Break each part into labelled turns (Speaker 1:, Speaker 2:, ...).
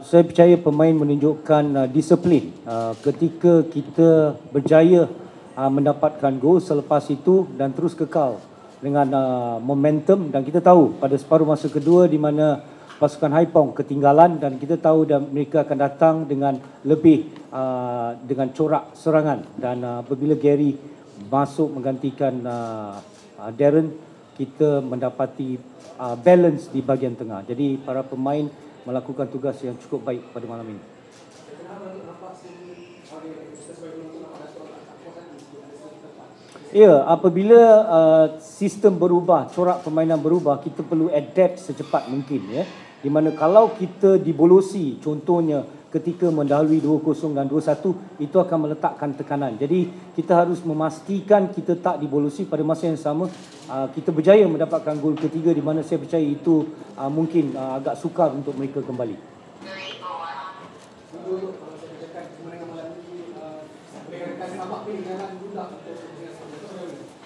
Speaker 1: Saya percaya pemain menunjukkan disiplin ketika kita berjaya mendapatkan gol selepas itu dan terus kekal dengan momentum, dan kita tahu pada separuh masa kedua di mana pasukan Haipong ketinggalan dan kita tahu dan mereka akan datang dengan lebih dengan corak serangan, dan apabila Gary masuk menggantikan Darren, kita mendapati balance di bahagian tengah. Jadi para pemain melakukan tugas yang cukup baik pada malam ini. Ya, apabila sistem berubah, corak permainan berubah, kita perlu adapt secepat mungkin, ya. Di mana kalau kita dibolosi, contohnya ketika mendahului 2-0 dan 2-1, itu akan meletakkan tekanan. Jadi kita harus memastikan kita tak dibolosi. Pada masa yang sama kita berjaya mendapatkan gol ketiga, di mana saya percaya itu mungkin agak sukar untuk mereka kembali.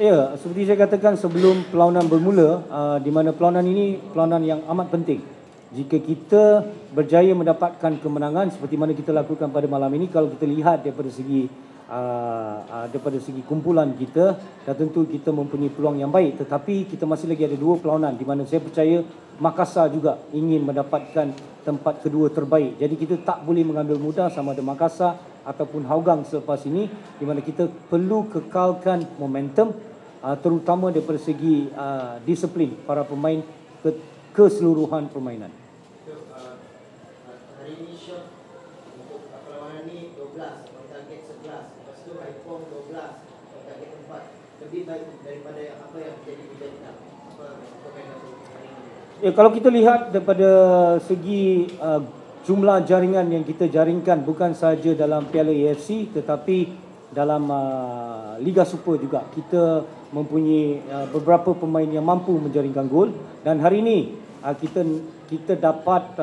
Speaker 1: Ya, seperti saya katakan sebelum perlawanan bermula, di mana perlawanan ini perlawanan yang amat penting. Jika kita berjaya mendapatkan kemenangan seperti mana kita lakukan pada malam ini, kalau kita lihat daripada segi kumpulan kita, dan tentu kita mempunyai peluang yang baik, tetapi kita masih lagi ada dua perlawanan di mana saya percaya Makassar juga ingin mendapatkan tempat kedua terbaik. Jadi kita tak boleh mengambil mudah sama ada Makassar ataupun Hougang selepas ini, di mana kita perlu kekalkan momentum, terutama daripada segi disiplin para pemain keseluruhan permainan.
Speaker 2: Hari ini shot untuk perlawanan ini 12, target 11. Lepas itu Haipong 12, target 4. Lebih baik daripada apa yang terjadi di Vietnam.
Speaker 1: Ya, kalau kita lihat daripada segi jumlah jaringan yang kita jaringkan, bukan sahaja dalam Piala AFC tetapi dalam Liga Super juga, kita mempunyai beberapa pemain yang mampu menjaringkan gol, dan hari ini kita dapat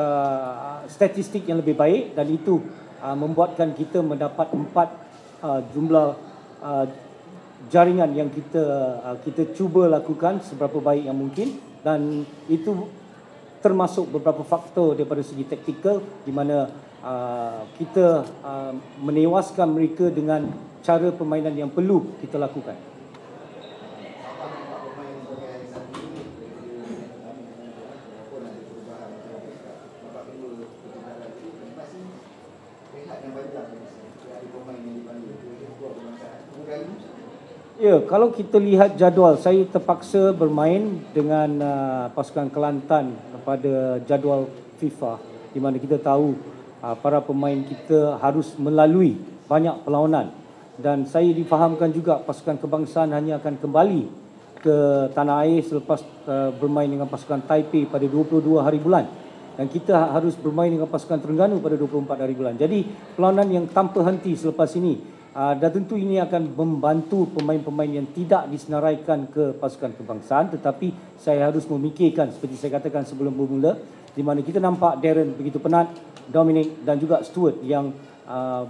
Speaker 1: statistik yang lebih baik, dan itu membuatkan kita mendapat 4 jumlah jaringan yang kita cuba lakukan seberapa baik yang mungkin, dan itu termasuk beberapa faktor daripada segi taktikal, di mana kita menewaskan mereka dengan cara permainan yang perlu kita lakukan. Ya, kalau kita lihat jadual, saya terpaksa bermain dengan pasukan Kelantan pada jadual FIFA, di mana kita tahu para pemain kita harus melalui banyak perlawanan, dan saya difahamkan juga pasukan kebangsaan hanya akan kembali ke tanah air selepas bermain dengan pasukan Taipei pada 22 hari bulan, dan kita harus bermain dengan pasukan Terengganu pada 24 hari bulan. Jadi perlawanan yang tanpa henti selepas ini, dan tentu ini akan membantu pemain-pemain yang tidak disenaraikan ke pasukan kebangsaan, tetapi saya harus memikirkan seperti saya katakan sebelum bermula, di mana kita nampak Darren begitu penat, Dominic dan juga Stuart yang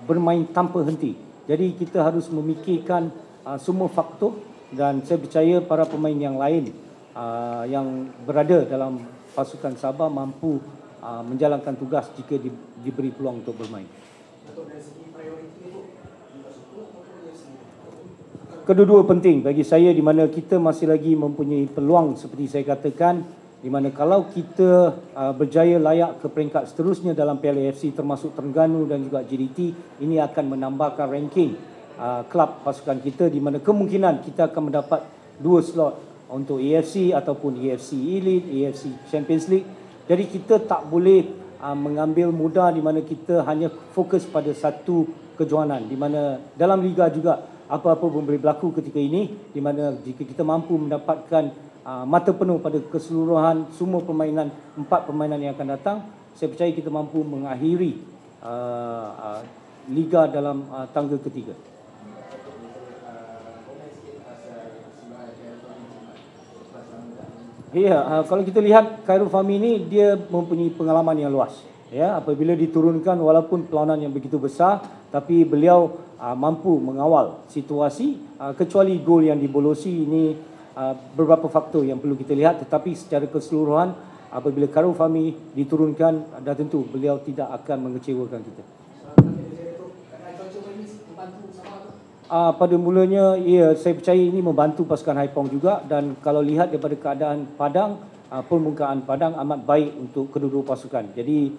Speaker 1: bermain tanpa henti. Jadi kita harus memikirkan semua faktor, dan saya percaya para pemain yang lain yang berada dalam pasukan Sabah mampu menjalankan tugas jika diberi peluang untuk bermain. Kedua-dua penting bagi saya, di mana kita masih lagi mempunyai peluang seperti saya katakan, di mana kalau kita berjaya layak ke peringkat seterusnya dalam Piala AFC termasuk Terengganu dan juga JDT, ini akan menambahkan ranking klub pasukan kita, di mana kemungkinan kita akan mendapat 2 slot untuk AFC ataupun AFC Elite, AFC Champions League. Jadi kita tak boleh mengambil mudah, di mana kita hanya fokus pada satu kejohanan, di mana dalam liga juga apa-apa pun boleh berlaku ketika ini, di mana jika kita mampu mendapatkan mata penuh pada keseluruhan semua permainan, 4 permainan yang akan datang, saya percaya kita mampu mengakhiri liga dalam tangga ketiga. Ya, kalau kita lihat Khairul Fahmi ini, dia mempunyai pengalaman yang luas. Ya, apabila diturunkan walaupun perlawanan yang begitu besar, tapi beliau mampu mengawal situasi, kecuali gol yang dibolosi ini beberapa faktor yang perlu kita lihat, tetapi secara keseluruhan apabila Karun Fahmi diturunkan, dah tentu beliau tidak akan mengecewakan kita. Pada mulanya, ya, saya percaya ini membantu pasukan Haipong juga, dan kalau lihat daripada keadaan Padang, permukaan Padang amat baik untuk kedua-dua pasukan. Jadi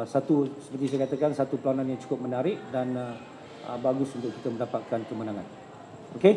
Speaker 1: seperti saya katakan, satu perlawanan yang cukup menarik dan bagus untuk kita mendapatkan kemenangan. Okey.